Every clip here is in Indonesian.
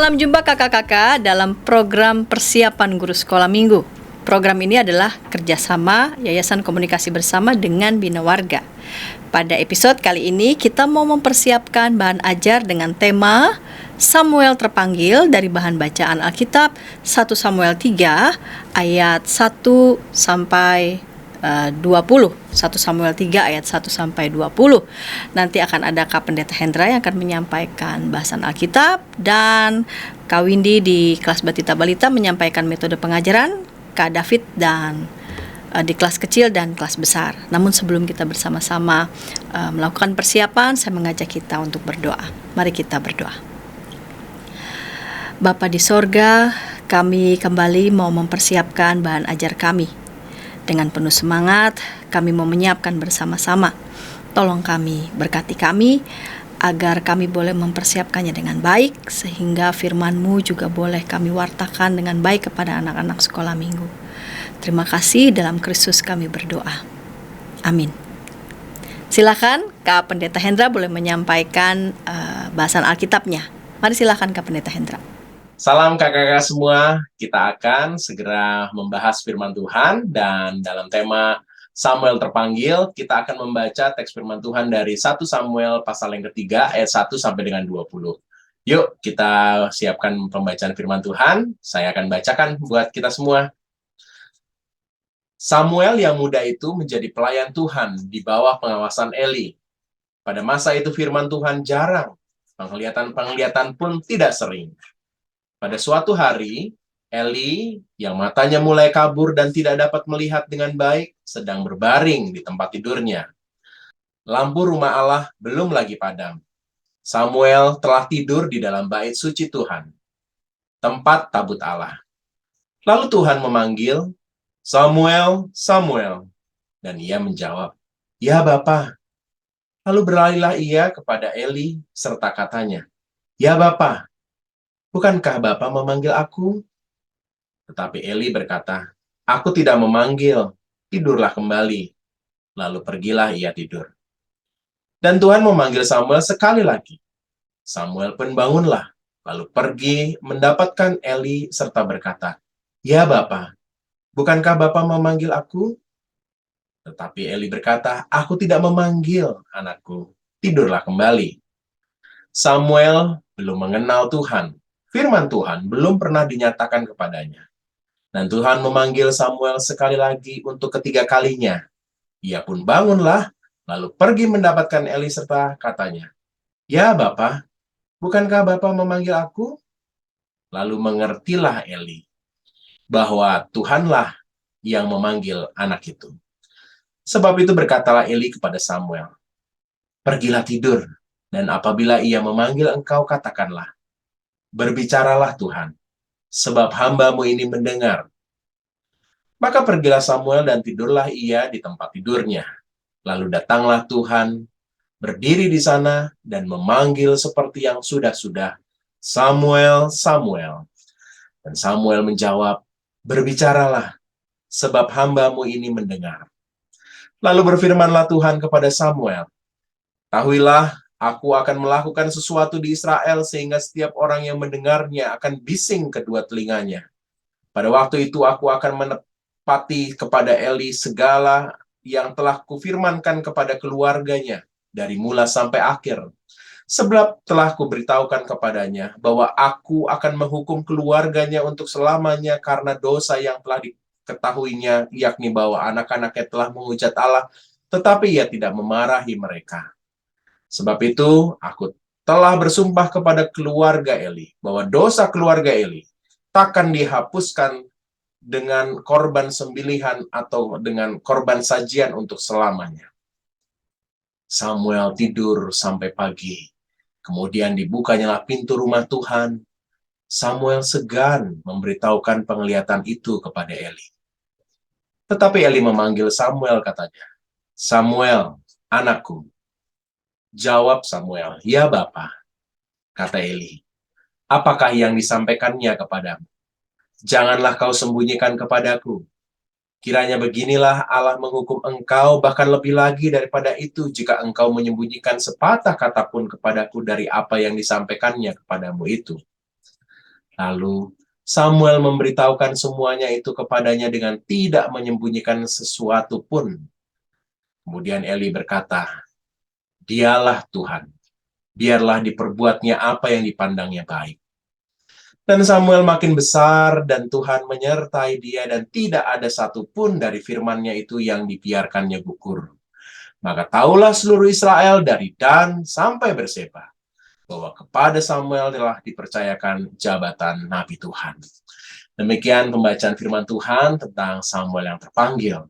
Salam jumpa kakak-kakak dalam program persiapan guru sekolah minggu. Program ini adalah kerjasama Yayasan Komunikasi Bersama dengan Bina Warga. Pada episode kali ini kita mau mempersiapkan bahan ajar dengan tema Samuel terpanggil dari bahan bacaan Alkitab 1 Samuel 3 ayat 1 sampai 20. 1 Samuel 3 ayat 1 sampai 20. Nanti akan ada Kak Pendeta Hendra yang akan menyampaikan bahasan Alkitab, dan Kak Windy di kelas Batita Balita menyampaikan metode pengajaran, Kak David dan di kelas kecil dan kelas besar. Namun sebelum kita bersama-sama melakukan persiapan, saya mengajak kita untuk berdoa. Mari kita berdoa. Bapa di sorga, kami kembali mau mempersiapkan bahan ajar kami. Dengan penuh semangat, kami mau menyiapkan bersama-sama. Tolong kami, berkati kami, agar kami boleh mempersiapkannya dengan baik, sehingga firman-Mu juga boleh kami wartakan dengan baik kepada anak-anak sekolah minggu. Terima kasih, dalam Kristus kami berdoa. Amin. Silakan Kak Pendeta Hendra boleh menyampaikan bahasan Alkitabnya. Mari silakan Kak Pendeta Hendra. Salam kakak-kakak semua, kita akan segera membahas firman Tuhan, dan dalam tema Samuel terpanggil, kita akan membaca teks firman Tuhan dari 1 Samuel pasal yang ketiga, ayat 1 sampai dengan 20. Yuk, kita siapkan pembacaan firman Tuhan, saya akan bacakan buat kita semua. Samuel yang muda itu menjadi pelayan Tuhan di bawah pengawasan Eli. Pada masa itu firman Tuhan jarang, penglihatan pun tidak sering. Pada suatu hari, Eli yang matanya mulai kabur dan tidak dapat melihat dengan baik sedang berbaring di tempat tidurnya. Lampu rumah Allah belum lagi padam. Samuel telah tidur di dalam bait suci Tuhan, tempat tabut Allah. Lalu Tuhan memanggil, "Samuel, Samuel." Dan ia menjawab, "Ya Bapa." Lalu berlarilah ia kepada Eli serta katanya, "Ya Bapa, bukankah Bapa memanggil aku?" Tetapi Eli berkata, "Aku tidak memanggil, tidurlah kembali." Lalu pergilah ia tidur. Dan Tuhan memanggil Samuel sekali lagi. Samuel pun bangunlah, lalu pergi mendapatkan Eli serta berkata, "Ya Bapa, bukankah Bapa memanggil aku?" Tetapi Eli berkata, "Aku tidak memanggil, anakku, tidurlah kembali." Samuel belum mengenal Tuhan. Firman Tuhan belum pernah dinyatakan kepadanya. Dan Tuhan memanggil Samuel sekali lagi untuk ketiga kalinya. Ia pun bangunlah, lalu pergi mendapatkan Eli serta katanya, "Ya Bapa, bukankah Bapa memanggil aku?" Lalu mengertilah Eli bahwa Tuhanlah yang memanggil anak itu. Sebab itu berkatalah Eli kepada Samuel, "Pergilah tidur, dan apabila ia memanggil engkau, katakanlah, 'Berbicaralah Tuhan, sebab hamba-Mu ini mendengar.'" Maka pergilah Samuel dan tidurlah ia di tempat tidurnya. Lalu datanglah Tuhan, berdiri di sana dan memanggil seperti yang sudah-sudah, "Samuel, Samuel." Dan Samuel menjawab, "Berbicaralah, sebab hamba-Mu ini mendengar." Lalu berfirmanlah Tuhan kepada Samuel, "Ketahuilah, aku akan melakukan sesuatu di Israel sehingga setiap orang yang mendengarnya akan bising kedua telinganya. Pada waktu itu aku akan menepati kepada Eli segala yang telah kufirmankan kepada keluarganya dari mula sampai akhir. Sebab telah kuberitahukan kepadanya bahwa aku akan menghukum keluarganya untuk selamanya karena dosa yang telah diketahuinya, yakni bahwa anak-anaknya telah menghujat Allah, tetapi ia tidak memarahi mereka. Sebab itu aku telah bersumpah kepada keluarga Eli bahwa dosa keluarga Eli takkan dihapuskan dengan korban sembelihan atau dengan korban sajian untuk selamanya." Samuel tidur sampai pagi. Kemudian dibukanyalah pintu rumah Tuhan. Samuel segan memberitahukan penglihatan itu kepada Eli. Tetapi Eli memanggil Samuel, katanya, "Samuel, anakku." Jawab Samuel, "Ya Bapa." Kata Eli, "Apakah yang disampaikannya kepadamu? Janganlah kau sembunyikan kepadaku. Kiranya beginilah Allah menghukum engkau, bahkan lebih lagi daripada itu, jika engkau menyembunyikan sepatah kata pun kepadaku dari apa yang disampaikannya kepadamu itu." Lalu Samuel memberitahukan semuanya itu kepadanya dengan tidak menyembunyikan sesuatu pun. Kemudian Eli berkata, "Dialah Tuhan, biarlah diperbuatnya apa yang dipandangnya baik." Dan Samuel makin besar dan Tuhan menyertai dia dan tidak ada satupun dari firman-Nya itu yang dibiarkannya gugur. Maka tahulah seluruh Israel dari Dan sampai Berseba bahwa kepada Samuel telah dipercayakan jabatan Nabi Tuhan. Demikian pembacaan firman Tuhan tentang Samuel yang terpanggil.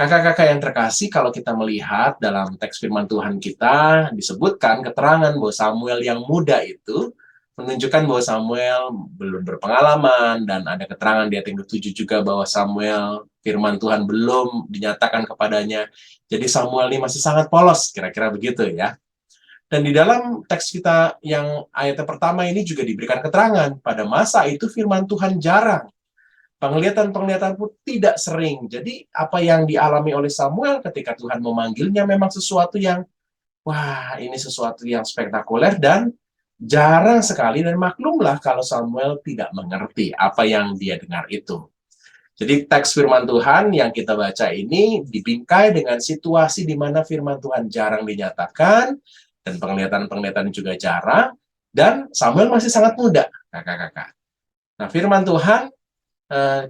Kakak-kakak yang terkasih, kalau kita melihat dalam teks firman Tuhan kita, disebutkan keterangan bahwa Samuel yang muda itu menunjukkan bahwa Samuel belum berpengalaman, dan ada keterangan di ayat yang ke-7 juga bahwa Samuel, firman Tuhan belum dinyatakan kepadanya. Jadi Samuel ini masih sangat polos, kira-kira begitu ya. Dan di dalam teks kita yang ayat pertama ini juga diberikan keterangan, pada masa itu firman Tuhan jarang. Penglihatan-penglihatan pun tidak sering. Jadi apa yang dialami oleh Samuel ketika Tuhan memanggilnya memang sesuatu yang, wah, ini sesuatu yang spektakuler dan jarang sekali, dan maklumlah kalau Samuel tidak mengerti apa yang dia dengar itu. Jadi teks firman Tuhan yang kita baca ini dibingkai dengan situasi di mana firman Tuhan jarang dinyatakan, dan penglihatan-penglihatan juga jarang, dan Samuel masih sangat muda, kakak-kakak. Nah, firman Tuhan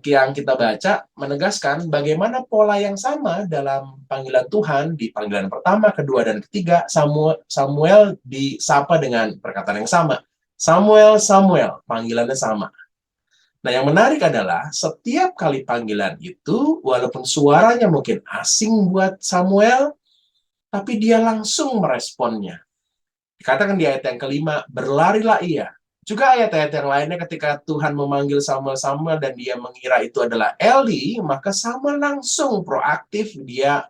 yang kita baca menegaskan bagaimana pola yang sama dalam panggilan Tuhan. Di panggilan pertama, kedua, dan ketiga, Samuel disapa dengan perkataan yang sama. Samuel, Samuel, panggilannya sama. Nah, yang menarik adalah setiap kali panggilan itu, walaupun suaranya mungkin asing buat Samuel, tapi dia langsung meresponnya. Dikatakan di ayat yang kelima, berlarilah ia. Juga ayat-ayat yang lainnya ketika Tuhan memanggil Samuel dan dia mengira itu adalah Eli, maka Samuel langsung proaktif, dia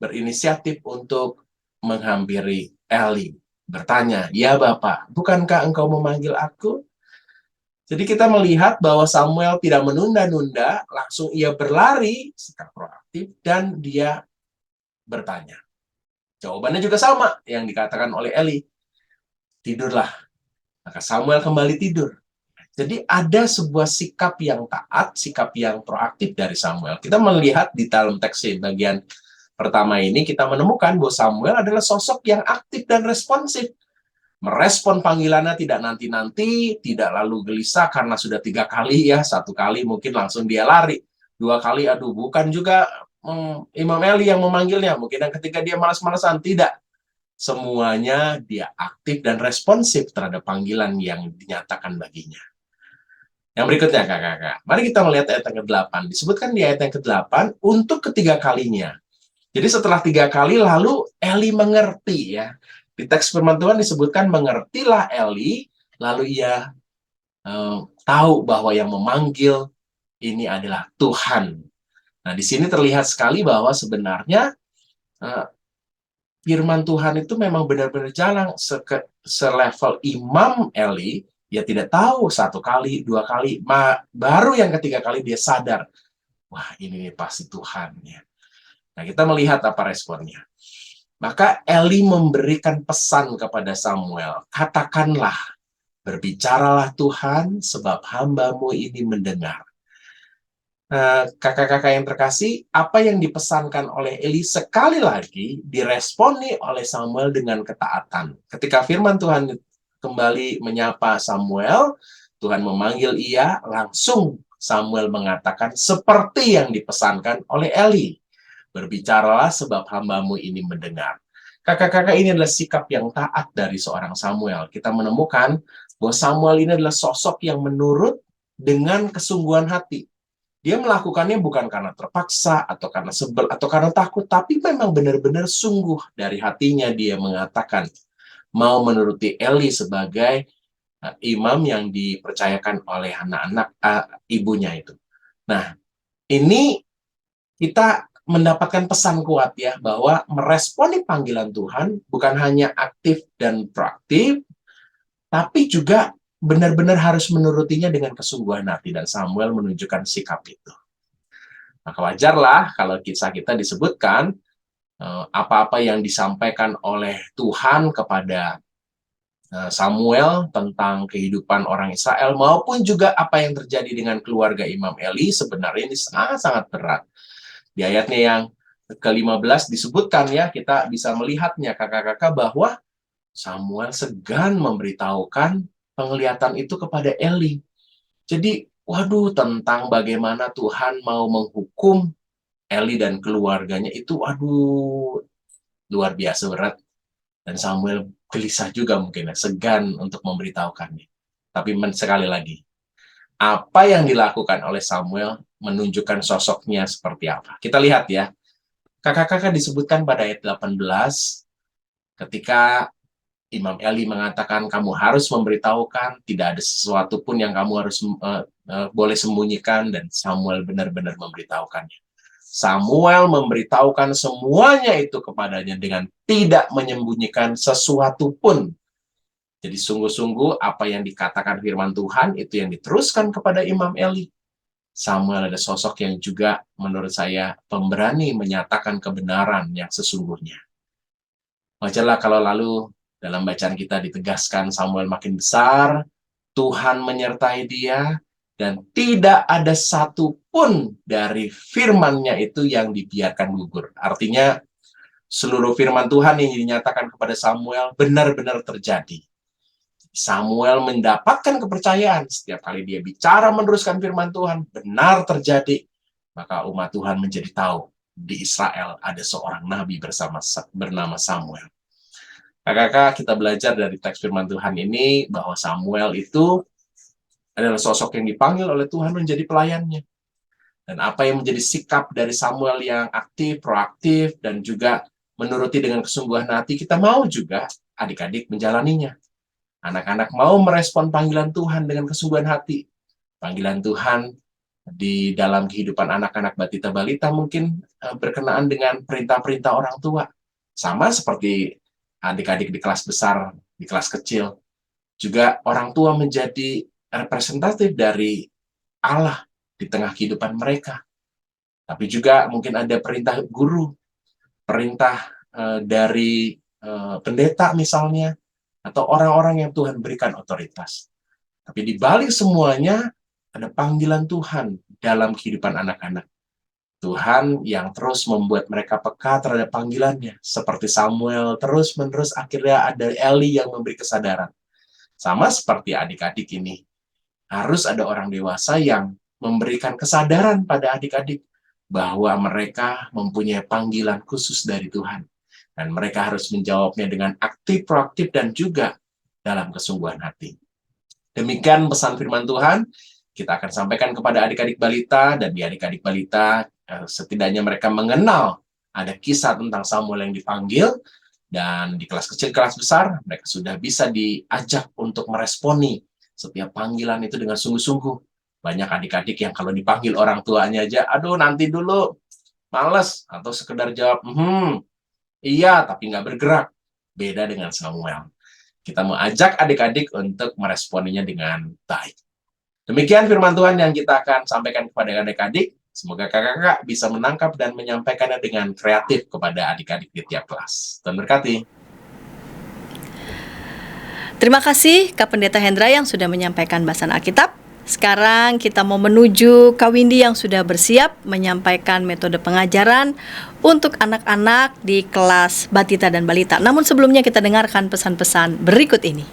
berinisiatif untuk menghampiri Eli. Bertanya, "Ya Bapak, bukankah engkau memanggil aku?" Jadi kita melihat bahwa Samuel tidak menunda-nunda, langsung ia berlari, sikap proaktif, dan dia bertanya. Jawabannya juga sama yang dikatakan oleh Eli. Tidurlah. Maka Samuel kembali tidur. Jadi ada sebuah sikap yang taat, sikap yang proaktif dari Samuel. Kita melihat di dalam teks bagian pertama ini, kita menemukan bahwa Samuel adalah sosok yang aktif dan responsif. Merespon panggilannya tidak nanti-nanti, tidak lalu gelisah karena sudah 3 kali ya, 1 kali mungkin langsung dia lari. 2 kali, aduh bukan juga Imam Eli yang memanggilnya, mungkin yang ketiga dia malas-malasan, tidak. Semuanya dia aktif dan responsif terhadap panggilan yang dinyatakan baginya. Yang berikutnya, kakak-kakak. Mari kita melihat ayat yang ke-8. Disebutkan di ayat yang ke-8, untuk ketiga kalinya. Jadi setelah 3 kali, lalu Eli mengerti ya. Di teks firman Tuhan disebutkan, mengertilah Eli, lalu ia tahu bahwa yang memanggil ini adalah Tuhan. Nah, di sini terlihat sekali bahwa sebenarnya firman Tuhan itu memang benar-benar jalan selevel Imam Eli. Dia tidak tahu 1 kali, 2 kali, baru yang ketiga kali dia sadar, wah ini pasti Tuhan ya. Nah, kita melihat apa responnya. Maka Eli memberikan pesan kepada Samuel, katakanlah, berbicaralah Tuhan, sebab hamba-Mu ini mendengar. Kakak-kakak yang terkasih, apa yang dipesankan oleh Eli sekali lagi diresponi oleh Samuel dengan ketaatan. Ketika firman Tuhan kembali menyapa Samuel, Tuhan memanggil ia, langsung Samuel mengatakan seperti yang dipesankan oleh Eli. Berbicaralah sebab hamba-Mu ini mendengar. Kakak-kakak, ini adalah sikap yang taat dari seorang Samuel. Kita menemukan bahwa Samuel ini adalah sosok yang menurut dengan kesungguhan hati. Dia melakukannya bukan karena terpaksa, atau karena sebel, atau karena takut, tapi memang benar-benar sungguh dari hatinya dia mengatakan mau menuruti Eli sebagai imam yang dipercayakan oleh anak-anak ibunya itu. Nah, ini kita mendapatkan pesan kuat ya, bahwa meresponi panggilan Tuhan bukan hanya aktif dan proaktif, tapi juga benar-benar harus menurutinya dengan kesungguhan hati, dan Samuel menunjukkan sikap itu. Maka wajarlah kalau kisah kita disebutkan apa-apa yang disampaikan oleh Tuhan kepada Samuel tentang kehidupan orang Israel maupun juga apa yang terjadi dengan keluarga Imam Eli sebenarnya ini sangat-sangat berat. Di ayatnya yang ke-15 disebutkan ya, kita bisa melihatnya kakak-kakak bahwa Samuel segan memberitahukan penglihatan itu kepada Eli. Jadi, waduh, tentang bagaimana Tuhan mau menghukum Eli dan keluarganya itu, waduh, luar biasa berat. Dan Samuel gelisah juga mungkin ya, segan untuk memberitahukannya. Tapi sekali lagi, apa yang dilakukan oleh Samuel menunjukkan sosoknya seperti apa. Kita lihat ya, kakak-kakak disebutkan pada ayat 18, ketika Imam Eli mengatakan kamu harus memberitahukan, tidak ada sesuatu pun yang kamu harus boleh sembunyikan, dan Samuel benar-benar memberitahukannya. Samuel memberitahukan semuanya itu kepadanya dengan tidak menyembunyikan sesuatu pun. Jadi sungguh-sungguh apa yang dikatakan firman Tuhan itu yang diteruskan kepada Imam Eli. Samuel ada sosok yang juga menurut saya pemberani menyatakan kebenaran yang sesungguhnya. Wajarlah kalau lalu dalam bacaan kita ditegaskan Samuel makin besar, Tuhan menyertai dia, dan tidak ada satupun dari firman-Nya itu yang dibiarkan gugur. Artinya, seluruh firman Tuhan yang dinyatakan kepada Samuel benar-benar terjadi. Samuel mendapatkan kepercayaan setiap kali dia bicara meneruskan firman Tuhan, benar terjadi. Maka umat Tuhan menjadi tahu, di Israel ada seorang nabi bernama Samuel. Kakak-kakak, kita belajar dari teks firman Tuhan ini bahwa Samuel itu adalah sosok yang dipanggil oleh Tuhan menjadi pelayannya. Dan apa yang menjadi sikap dari Samuel yang aktif, proaktif, dan juga menuruti dengan kesungguhan hati, kita mau juga adik-adik menjalaninya. Anak-anak mau merespon panggilan Tuhan dengan kesungguhan hati. Panggilan Tuhan di dalam kehidupan anak-anak batita balita mungkin berkenaan dengan perintah-perintah orang tua. Sama seperti adik-adik di kelas besar, di kelas kecil. Juga orang tua menjadi representatif dari Allah di tengah kehidupan mereka. Tapi juga mungkin ada perintah guru, perintah dari pendeta misalnya, atau orang-orang yang Tuhan berikan otoritas. Tapi di balik semuanya ada panggilan Tuhan dalam kehidupan anak-anak. Tuhan yang terus membuat mereka peka terhadap panggilannya. Seperti Samuel, terus-menerus akhirnya ada Eli yang memberi kesadaran. Sama seperti adik-adik ini. Harus ada orang dewasa yang memberikan kesadaran pada adik-adik bahwa mereka mempunyai panggilan khusus dari Tuhan. Dan mereka harus menjawabnya dengan aktif, proaktif, dan juga dalam kesungguhan hati. Demikian pesan firman Tuhan. Kita akan sampaikan kepada adik-adik balita, dan di adik-adik balita setidaknya mereka mengenal ada kisah tentang Samuel yang dipanggil, dan di kelas kecil, kelas besar, mereka sudah bisa diajak untuk meresponi setiap panggilan itu dengan sungguh-sungguh. Banyak adik-adik yang kalau dipanggil orang tuanya aja, aduh nanti dulu, males, atau sekedar jawab, iya, tapi nggak bergerak. Beda dengan Samuel. Kita mau ajak adik-adik untuk meresponinya dengan baik. Demikian firman Tuhan yang kita akan sampaikan kepada adik-adik. Semoga kakak-kakak bisa menangkap dan menyampaikannya dengan kreatif kepada adik-adik di tiap kelas. Tuhan berkati. Terima kasih Kak Pendeta Hendra yang sudah menyampaikan bahasan Alkitab. Sekarang kita mau menuju Kak Windy yang sudah bersiap menyampaikan metode pengajaran untuk anak-anak di kelas batita dan balita. Namun sebelumnya kita dengarkan pesan-pesan berikut ini.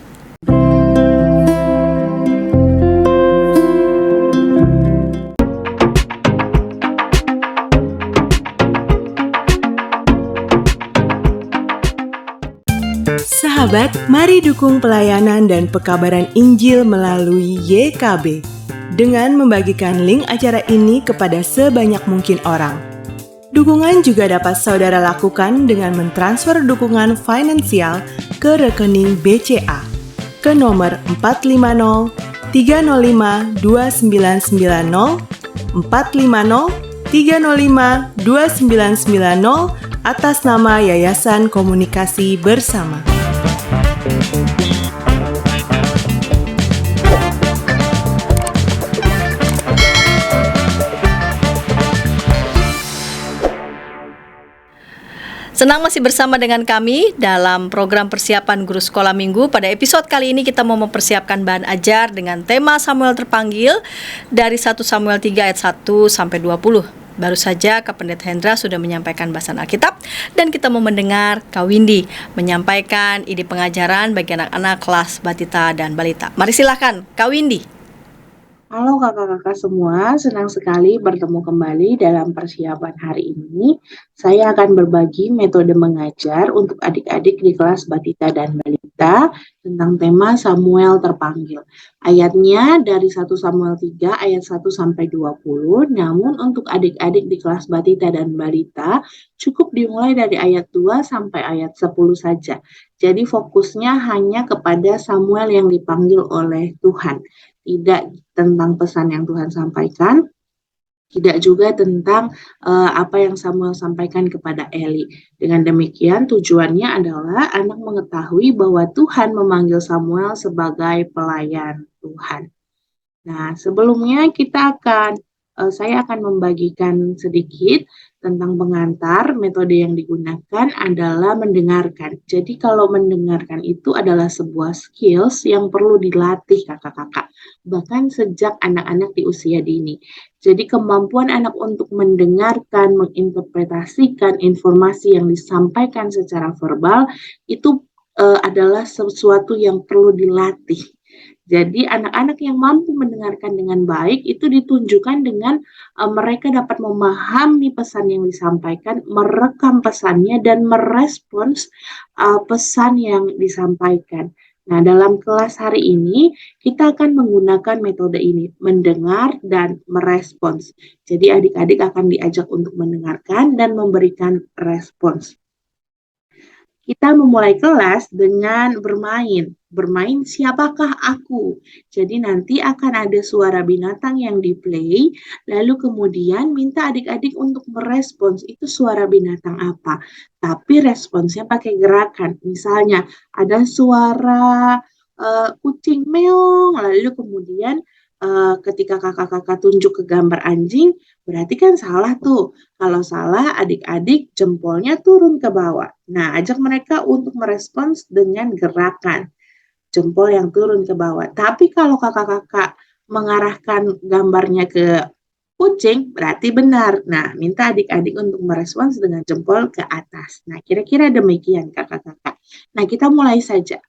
Sahabat, mari dukung pelayanan dan pekabaran Injil melalui YKB dengan membagikan link acara ini kepada sebanyak mungkin orang. Dukungan juga dapat saudara lakukan dengan mentransfer dukungan finansial ke rekening BCA ke nomor 450 305 2990 450 305 2990 atas nama Yayasan Komunikasi Bersama. Senang masih bersama dengan kami dalam program persiapan guru sekolah minggu. Pada episode kali ini kita mau mempersiapkan bahan ajar dengan tema Samuel terpanggil dari 1 Samuel 3 ayat 1 sampai 20. Baru saja Kak Pendeta Hendra sudah menyampaikan bahasan Alkitab dan kita mau mendengar Kak Windy menyampaikan ide pengajaran bagi anak-anak kelas Batita dan Balita. Mari silakan Kak Windy. Halo kakak-kakak semua, senang sekali bertemu kembali dalam persiapan hari ini. Saya akan berbagi metode mengajar untuk adik-adik di kelas Batita dan Balita tentang tema Samuel terpanggil. Ayatnya dari 1 Samuel 3 ayat 1 sampai 20, namun untuk adik-adik di kelas Batita dan Balita cukup dimulai dari ayat 2 sampai ayat 10 saja. Jadi fokusnya hanya kepada Samuel yang dipanggil oleh Tuhan. Tidak tentang pesan yang Tuhan sampaikan, tidak juga tentang apa yang Samuel sampaikan kepada Eli. Dengan demikian tujuannya adalah anak mengetahui bahwa Tuhan memanggil Samuel sebagai pelayan Tuhan. Nah, sebelumnya saya akan membagikan sedikit tentang pengantar. Metode yang digunakan adalah mendengarkan. Jadi kalau mendengarkan itu adalah sebuah skills yang perlu dilatih kakak-kakak, bahkan sejak anak-anak di usia dini. Jadi kemampuan anak untuk mendengarkan, menginterpretasikan informasi yang disampaikan secara verbal itu adalah sesuatu yang perlu dilatih. Jadi anak-anak yang mampu mendengarkan dengan baik itu ditunjukkan dengan mereka dapat memahami pesan yang disampaikan, merekam pesannya, dan merespons pesan yang disampaikan. Nah, dalam kelas hari ini kita akan menggunakan metode ini, mendengar dan merespons. Jadi adik-adik akan diajak untuk mendengarkan dan memberikan respons. Kita memulai kelas dengan bermain. Bermain siapakah aku? Jadi nanti akan ada suara binatang yang di-play, lalu kemudian minta adik-adik untuk merespons itu suara binatang apa. Tapi responsnya pakai gerakan. Misalnya ada suara kucing meong, lalu kemudian ketika kakak-kakak tunjuk ke gambar anjing, berarti kan salah tuh. Kalau salah, adik-adik jempolnya turun ke bawah. Nah, ajak mereka untuk merespons dengan gerakan jempol yang turun ke bawah. Tapi kalau kakak-kakak mengarahkan gambarnya ke kucing, berarti benar. Nah, minta adik-adik untuk merespons dengan jempol ke atas. Nah, kira-kira demikian kakak-kakak. Nah, kita mulai saja.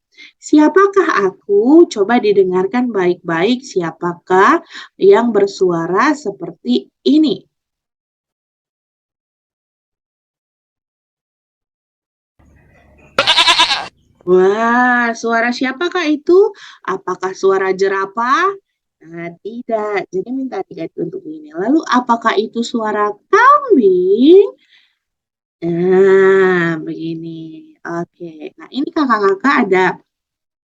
Siapakah aku? Coba didengarkan baik-baik siapakah yang bersuara seperti ini. Wah, suara siapakah itu? Apakah suara jerapah? Nah, tidak. Jadi minta adik-adik untuk ini. Lalu apakah itu suara kambing? Nah, begini. Oke. Nah, ini kakak-kakak ada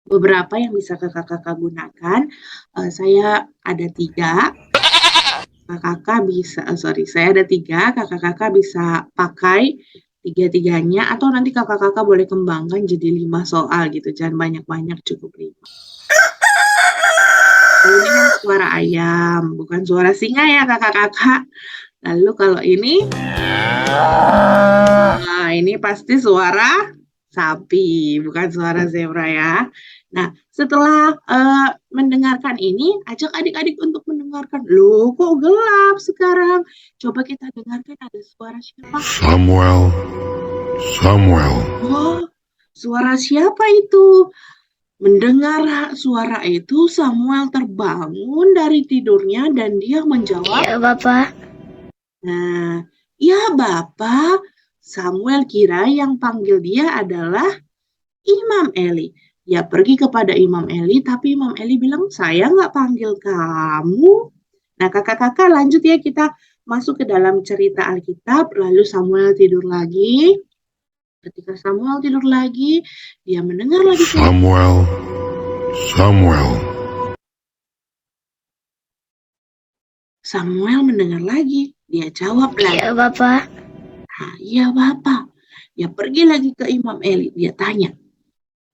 beberapa yang bisa kakak-kakak gunakan. Saya ada 3. Kakak-kakak bisa, saya ada 3. Kakak-kakak bisa pakai 3-3-nya, atau nanti kakak-kakak boleh kembangkan jadi 5 soal gitu. Jangan banyak-banyak, cukup 5. Ini kan suara ayam, bukan suara singa ya kakak-kakak. Lalu kalau ini, nah ini pasti suara sapi, bukan suara zebra ya. Nah, setelah mendengarkan ini, ajak adik-adik untuk mendengarkan. Loh, kok gelap sekarang? Coba kita dengarkan ada suara siapa? Samuel. Oh, suara siapa itu? Mendengar suara itu, Samuel terbangun dari tidurnya dan dia menjawab, Ya, Bapak. Nah, ya Bapak. Samuel kira yang panggil dia adalah Imam Eli. Dia pergi kepada Imam Eli, tapi Imam Eli bilang, saya nggak panggil kamu. Nah, kakak-kakak lanjut ya, kita masuk ke dalam cerita Alkitab, lalu Samuel tidur lagi. Ketika Samuel tidur lagi, dia mendengar lagi Samuel. Samuel mendengar lagi. Dia jawab lagi. Ya, Bapak. Nah, iya Bapak. Dia pergi lagi ke Imam Eli. Dia tanya,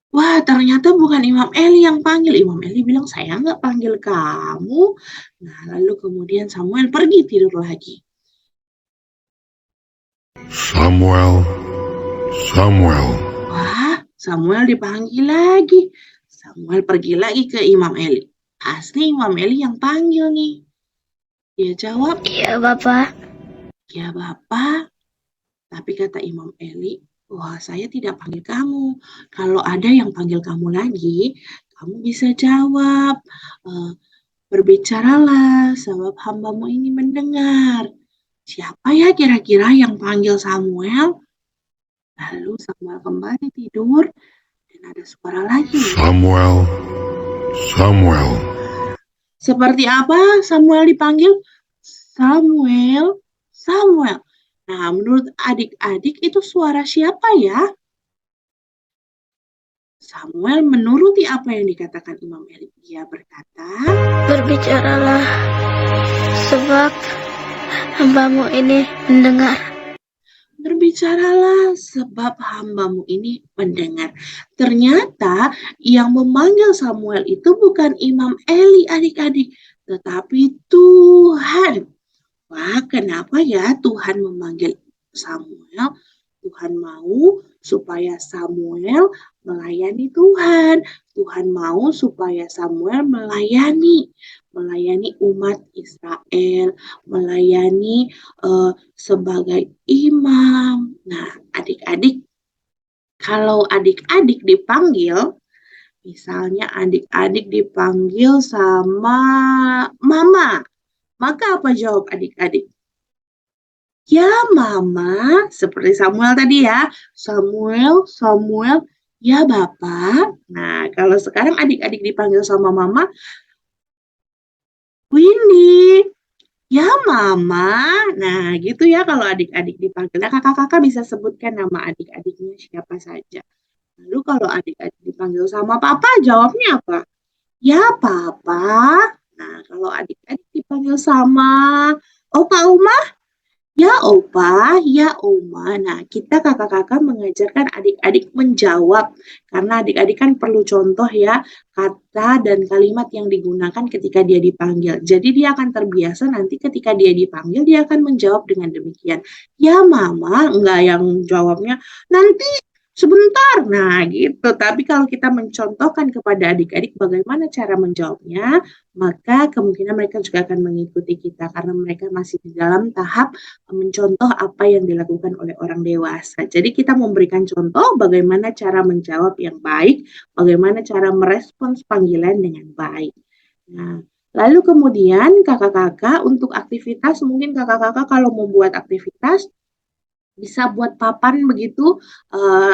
wah ternyata bukan Imam Eli yang panggil. Imam Eli bilang, saya nggak panggil kamu. Nah, lalu kemudian Samuel pergi tidur lagi. Samuel. Samuel. Wah, Samuel dipanggil lagi. Samuel pergi lagi ke Imam Eli. Pasti Imam Eli yang panggil nih. Dia jawab, Iya, Bapak. "Ya Bapak." Tapi kata Imam Eli, "Wah, saya tidak panggil kamu. Kalau ada yang panggil kamu lagi, kamu bisa jawab, berbicaralah, sebab hambamu ini mendengar." Siapa ya kira-kira yang panggil Samuel? Lalu Samuel kembali tidur dan ada suara lagi. Samuel. Samuel. Seperti apa Samuel dipanggil? Samuel, Samuel. Nah, menurut adik-adik itu suara siapa ya? Samuel menuruti apa yang dikatakan Imam Eli. Dia berkata, Berbicaralah, sebab hambamu ini mendengar. berbicaralah sebab hambamu ini mendengar. Ternyata yang memanggil Samuel itu bukan Imam Eli adik-adik, tetapi Tuhan. Wah, kenapa ya Tuhan memanggil Samuel? Tuhan mau supaya Samuel melayani Tuhan. Tuhan mau supaya Samuel melayani umat Israel, melayani sebagai imam. Nah, adik-adik, kalau adik-adik dipanggil, misalnya adik-adik dipanggil sama mama, maka apa jawab adik-adik? Ya mama, seperti Samuel tadi ya. Samuel, Samuel, ya Bapak. Nah, kalau sekarang adik-adik dipanggil sama mama, Windy, ya Mama. Nah, gitu ya kalau adik-adik dipanggil. Nah, kakak-kakak bisa sebutkan nama adik-adiknya siapa saja. Lalu kalau adik-adik dipanggil sama Papa, jawabnya apa? Ya Papa. Nah, kalau adik-adik dipanggil sama Opa Uma, ya Opa, ya Oma. Nah, kita kakak-kakak mengajarkan adik-adik menjawab. Karena adik-adik kan perlu contoh ya, kata dan kalimat yang digunakan ketika dia dipanggil. Jadi dia akan terbiasa nanti ketika dia dipanggil, dia akan menjawab dengan demikian. Ya Mama, enggak yang jawabnya, nanti sebentar. Nah, gitu. Tapi kalau kita mencontohkan kepada adik-adik bagaimana cara menjawabnya, maka kemungkinan mereka juga akan mengikuti kita karena mereka masih di dalam tahap mencontoh apa yang dilakukan oleh orang dewasa. Jadi kita memberikan contoh bagaimana cara menjawab yang baik, bagaimana cara merespons panggilan dengan baik. Nah, lalu kemudian kakak-kakak untuk aktivitas, mungkin kakak-kakak kalau membuat aktivitas, bisa buat papan begitu,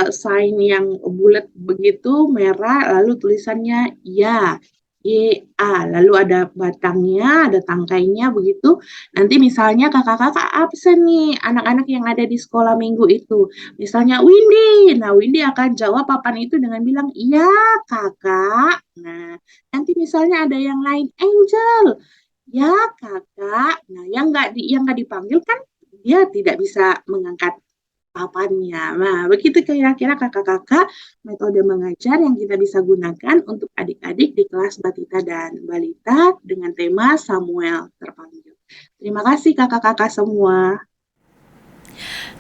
sign yang bulat begitu, merah, lalu tulisannya ya, YA, lalu ada batangnya, ada tangkainya begitu. Nanti misalnya kakak-kakak absen nih, anak-anak yang ada di sekolah minggu itu. Misalnya Windy, nah Windy akan jawab papan itu dengan bilang, iya kakak. Nah, nanti misalnya ada yang lain, Angel, ya kakak. Nah, yang nggak dipanggil kan dia tidak bisa mengangkat papannya. Nah, begitu kira-kira kakak-kakak metode mengajar yang kita bisa gunakan untuk adik-adik di kelas Batita dan Balita dengan tema Samuel terpanggil. Terima kasih kakak-kakak semua.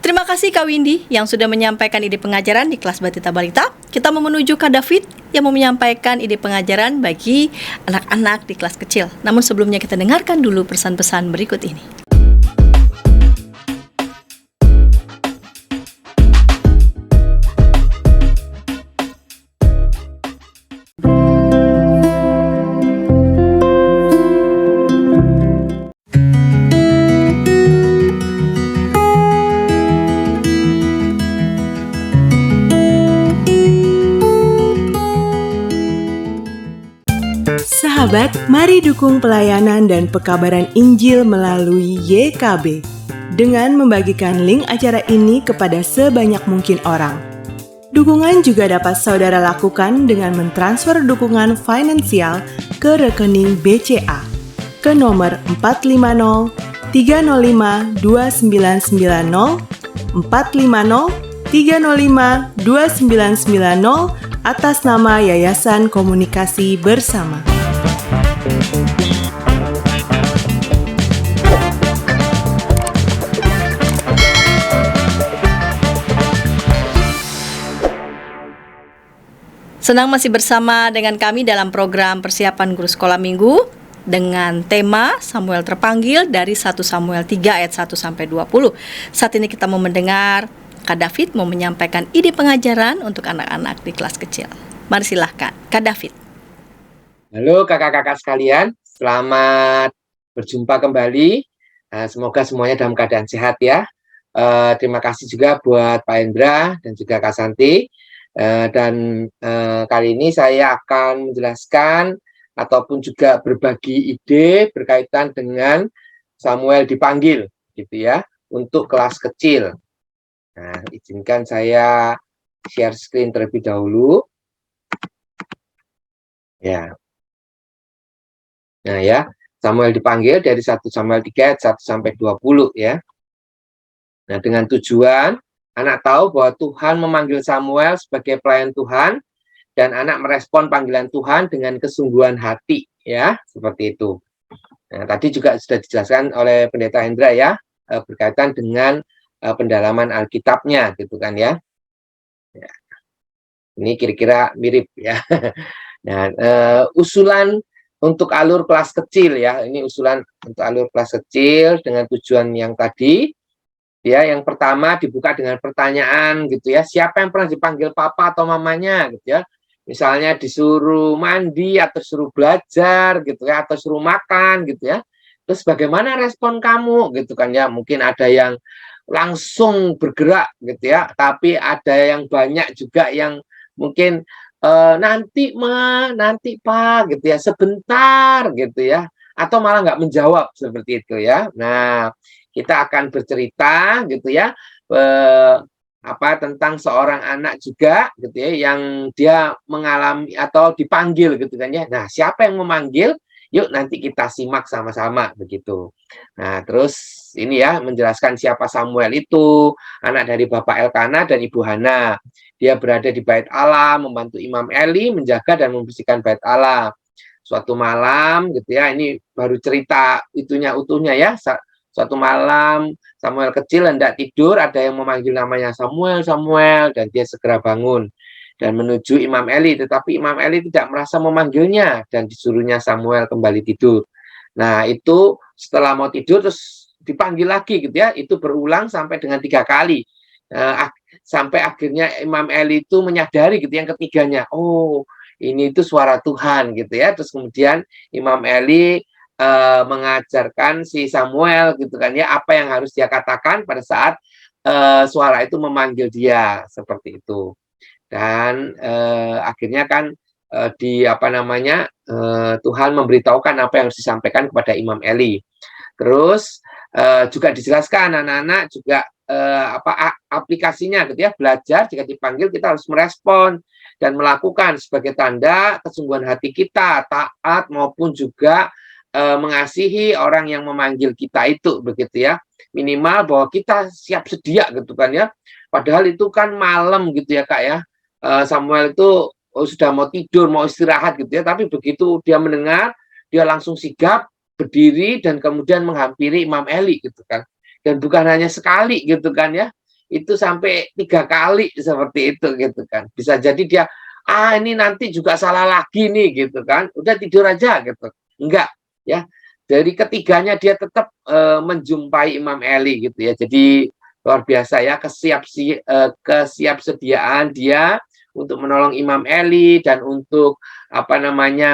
Terima kasih Kak Windy yang sudah menyampaikan ide pengajaran di kelas Batita Balita. Kita mau menuju Kak David yang mau menyampaikan ide pengajaran bagi anak-anak di kelas kecil. Namun sebelumnya kita dengarkan dulu pesan-pesan berikut ini. Sahabat, mari dukung pelayanan dan pekabaran Injil melalui YKB dengan membagikan link acara ini kepada sebanyak mungkin orang. Dukungan juga dapat saudara lakukan dengan mentransfer dukungan finansial ke rekening BCA ke nomor 450 305 2990 450 305 2990 atas nama Yayasan Komunikasi Bersama. Senang masih bersama dengan kami dalam program persiapan guru sekolah minggu dengan tema Samuel terpanggil dari 1 Samuel 3 ayat 1 sampai 20. Saat ini kita mau mendengar Kak David mau menyampaikan ide pengajaran untuk anak-anak di kelas kecil. Mari silahkan, Kak David. Halo kakak-kakak sekalian, selamat berjumpa kembali. Semoga semuanya dalam keadaan sehat ya. Terima kasih juga buat Pak Hendra dan juga Kak Santi. Dan kali ini saya akan menjelaskan ataupun juga berbagi ide berkaitan dengan Samuel dipanggil, gitu ya, untuk kelas kecil. Nah, izinkan saya share screen terlebih dahulu. Ya. Nah ya, Samuel dipanggil dari 1 Samuel 3 ayat 1 sampai 20 ya. Nah, dengan tujuan anak tahu bahwa Tuhan memanggil Samuel sebagai pelayan Tuhan dan anak merespon panggilan Tuhan dengan kesungguhan hati ya, seperti itu. Nah, tadi juga sudah dijelaskan oleh Pendeta Hendra ya, berkaitan dengan pendalaman Alkitabnya gitu kan ya. Ya. Ini kira-kira mirip ya. Nah, usulan untuk alur kelas kecil ya, ini usulan untuk alur kelas kecil dengan tujuan yang tadi. Ya, yang pertama dibuka dengan pertanyaan gitu ya, siapa yang pernah dipanggil papa atau mamanya gitu ya. Misalnya disuruh mandi atau suruh belajar gitu ya, atau suruh makan gitu ya. Terus bagaimana respon kamu gitu kan ya. Mungkin ada yang langsung bergerak gitu ya, tapi ada yang banyak juga yang mungkin nanti ma, nanti pak gitu ya, sebentar gitu ya, atau malah nggak menjawab seperti itu ya. Nah, kita akan bercerita gitu ya, tentang seorang anak juga gitu ya, yang dia mengalami atau dipanggil gitu kan ya. Nah, siapa yang memanggil? Yuk nanti kita simak sama-sama begitu. Nah, terus ini ya menjelaskan siapa Samuel itu, anak dari Bapak Elkana dan Ibu Hana. Dia berada di Bait Allah, membantu Imam Eli menjaga dan membersihkan Bait Allah. Suatu malam gitu ya, ini baru cerita itunya utuhnya ya. Suatu malam Samuel kecil hendak tidur, ada yang memanggil namanya Samuel, Samuel, dan dia segera bangun dan menuju Imam Eli, tetapi Imam Eli tidak merasa memanggilnya dan disuruhnya Samuel kembali tidur. Nah, itu setelah mau tidur terus dipanggil lagi gitu ya, itu berulang sampai dengan 3 kali. Sampai akhirnya Imam Eli itu menyadari gitu yang ketiganya, oh ini itu suara Tuhan gitu ya. Terus kemudian Imam Eli mengajarkan si Samuel gitu kan ya, apa yang harus dia katakan pada saat suara itu memanggil dia seperti itu. Dan akhirnya kan Tuhan memberitahukan apa yang harus disampaikan kepada Imam Eli. Terus juga dijelaskan anak-anak juga aplikasinya gitu ya, belajar jika dipanggil kita harus merespon dan melakukan sebagai tanda kesungguhan hati kita, taat maupun juga mengasihi orang yang memanggil kita itu begitu ya. Minimal bahwa kita siap sedia gitu kan ya. Padahal itu kan malam gitu ya Kak ya. Samuel itu sudah mau tidur, mau istirahat gitu ya, tapi begitu dia mendengar, dia langsung sigap berdiri dan kemudian menghampiri Imam Eli gitu kan. Dan bukan hanya sekali gitu kan ya. Itu sampai 3 kali seperti itu gitu kan. Bisa jadi dia ini nanti juga salah lagi nih gitu kan. Udah tidur aja gitu. Enggak. Ya, dari ketiganya dia tetap menjumpai Imam Eli gitu ya. Jadi luar biasa ya kesiapsediaan dia untuk menolong Imam Eli dan untuk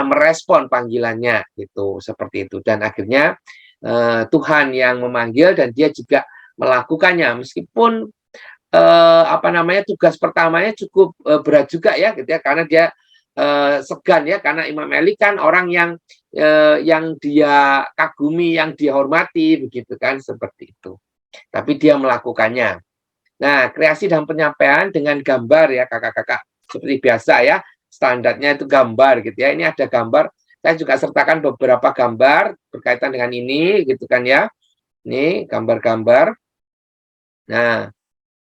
merespon panggilannya gitu, seperti itu. Dan akhirnya Tuhan yang memanggil dan dia juga melakukannya meskipun tugas pertamanya cukup berat juga ya gitu ya, karena dia segan ya, karena Imam Eli kan orang yang dia kagumi, yang dia hormati begitu kan, seperti itu. Tapi dia melakukannya. Nah, kreasi dan penyampaian dengan gambar ya kakak-kakak, seperti biasa ya, standarnya itu gambar gitu ya. Ini ada gambar, saya juga sertakan beberapa gambar berkaitan dengan ini gitu kan ya. Ini gambar-gambar. Nah,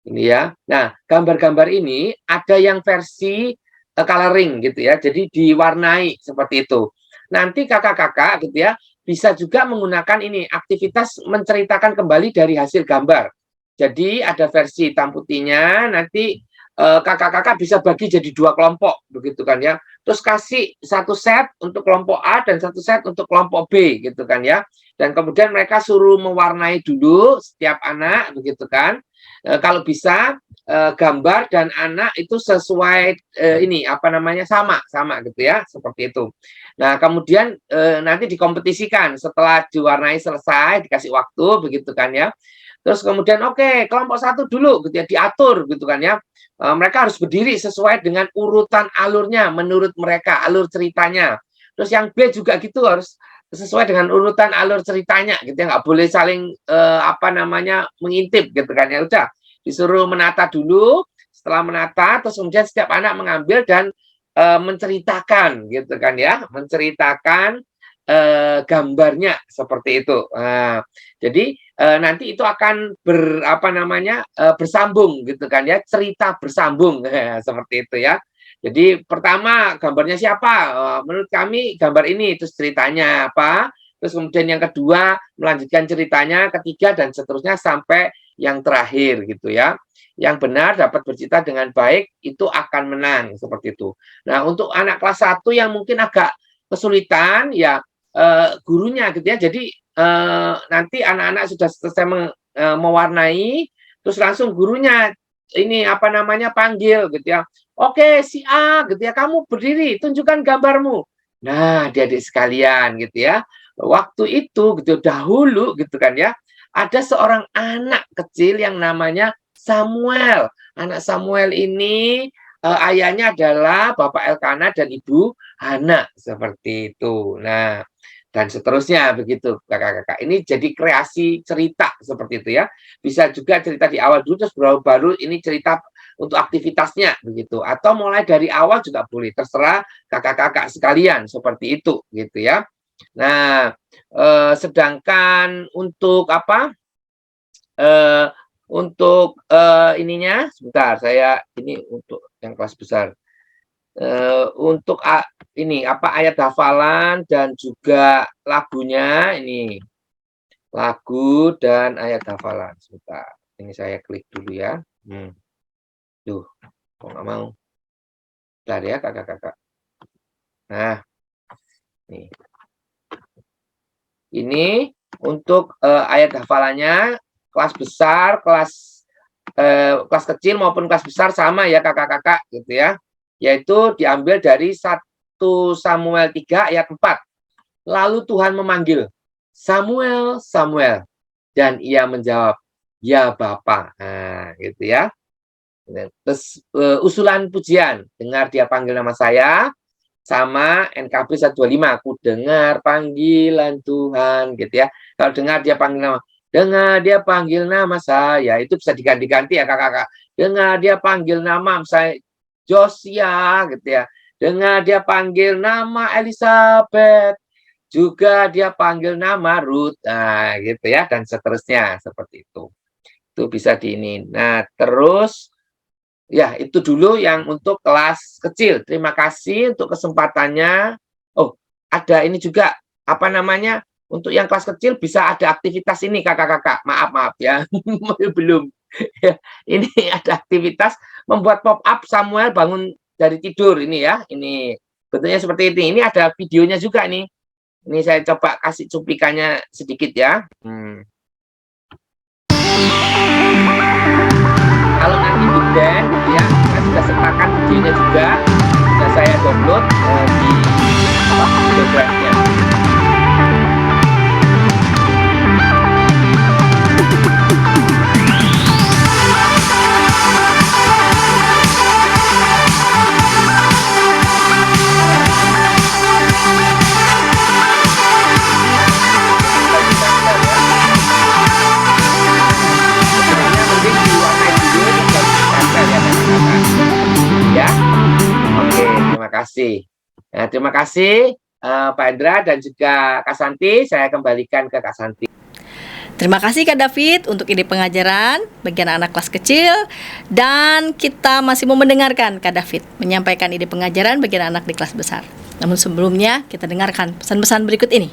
ini ya. Nah, gambar-gambar ini ada yang versi coloring gitu ya. Jadi diwarnai seperti itu. Nanti kakak-kakak gitu ya bisa juga menggunakan ini aktivitas menceritakan kembali dari hasil gambar. Jadi ada versi hitam putihnya, nanti kakak-kakak bisa bagi jadi 2 kelompok, begitu kan ya. Terus kasih 1 set untuk kelompok A dan 1 set untuk kelompok B, gitu kan ya. Dan kemudian mereka suruh mewarnai dulu setiap anak, begitu kan. Kalau bisa gambar dan anak itu sesuai sama gitu ya, seperti itu. Nah, kemudian nanti dikompetisikan setelah diwarnai selesai, dikasih waktu, begitu kan ya. Terus kemudian oke, kelompok 1 dulu gitu ya, diatur gitu kan ya. Mereka harus berdiri sesuai dengan urutan alurnya menurut mereka, alur ceritanya. Terus yang B juga gitu, harus sesuai dengan urutan alur ceritanya gitu ya, nggak boleh saling mengintip gitu kan ya. Udah disuruh menata dulu, setelah menata terus kemudian setiap anak mengambil dan menceritakan gitu kan ya, menceritakan gambarnya seperti itu. Jadi nanti itu akan bersambung gitu kan ya, cerita bersambung seperti itu ya. Jadi pertama gambarnya siapa? Menurut kami gambar ini, terus ceritanya apa? Terus kemudian yang kedua melanjutkan ceritanya, ketiga dan seterusnya sampai yang terakhir gitu ya. Yang benar dapat bercerita dengan baik itu akan menang seperti itu. Nah, untuk anak kelas 1 yang mungkin agak kesulitan ya, gurunya gitu ya. Jadi nanti anak-anak sudah selesai mewarnai, terus langsung gurunya panggil gitu ya. Oke, si A gitu ya, kamu berdiri, tunjukkan gambarmu. Nah, adik-adik sekalian gitu ya. Waktu itu gitu dahulu gitu kan ya, ada seorang anak kecil yang namanya Samuel. Anak Samuel ini ayahnya adalah Bapak Elkana dan Ibu Hana, seperti itu. Nah, dan seterusnya begitu kakak-kakak. Ini jadi kreasi cerita seperti itu ya. Bisa juga cerita di awal dulu terus baru ini cerita untuk aktivitasnya begitu. Atau mulai dari awal juga boleh, terserah kakak-kakak sekalian seperti itu gitu ya. Nah, sedangkan untuk ininya sebentar, saya ini untuk yang kelas besar. Untuk ayat hafalan dan juga lagunya, ini lagu dan ayat hafalan. Sebentar, ini saya klik dulu ya. Tuh, kok nggak mau? Bentar ya kakak-kakak. Nah, ini untuk ayat hafalannya kelas besar, kelas kecil maupun kelas besar sama ya kakak-kakak gitu ya. Yaitu diambil dari 1 Samuel 3 ayat 4. Lalu Tuhan memanggil, Samuel, Samuel. Dan ia menjawab, ya Bapa. Nah, gitu ya. Terus usulan pujian, dengar dia panggil nama saya, sama NKB 125, aku dengar panggilan Tuhan, gitu ya. Kalau dengar dia panggil nama saya, itu bisa diganti-ganti ya kakak-kakak. Dengar dia panggil nama saya Josia, gitu ya. Dengar dia panggil nama Elizabeth, juga dia panggil nama Ruth, nah gitu ya, dan seterusnya seperti itu. Itu bisa diinin. Nah, terus ya itu dulu yang untuk kelas kecil. Terima kasih untuk kesempatannya. Oh, ada ini juga untuk yang kelas kecil bisa ada aktivitas ini kakak-kakak. Maaf ya, belum. Ini ada aktivitas membuat pop-up Samuel bangun dari tidur ini ya. Ini bentuknya seperti ini. Ini ada videonya juga nih. Ini saya coba kasih cuplikannya sedikit ya. Kalau nanti weekend ya, saya sudah sertakan videonya juga. Sudah saya download di Google Drive-nya. Ya, oke, terima kasih. Nah, terima kasih Pak Indra dan juga Kak Santi. Saya kembalikan ke Kak Santi. Terima kasih Kak David untuk ide pengajaran bagi anak-anak kelas kecil. Dan kita masih mau mendengarkan Kak David menyampaikan ide pengajaran bagi anak-anak di kelas besar. Namun sebelumnya kita dengarkan pesan-pesan berikut ini.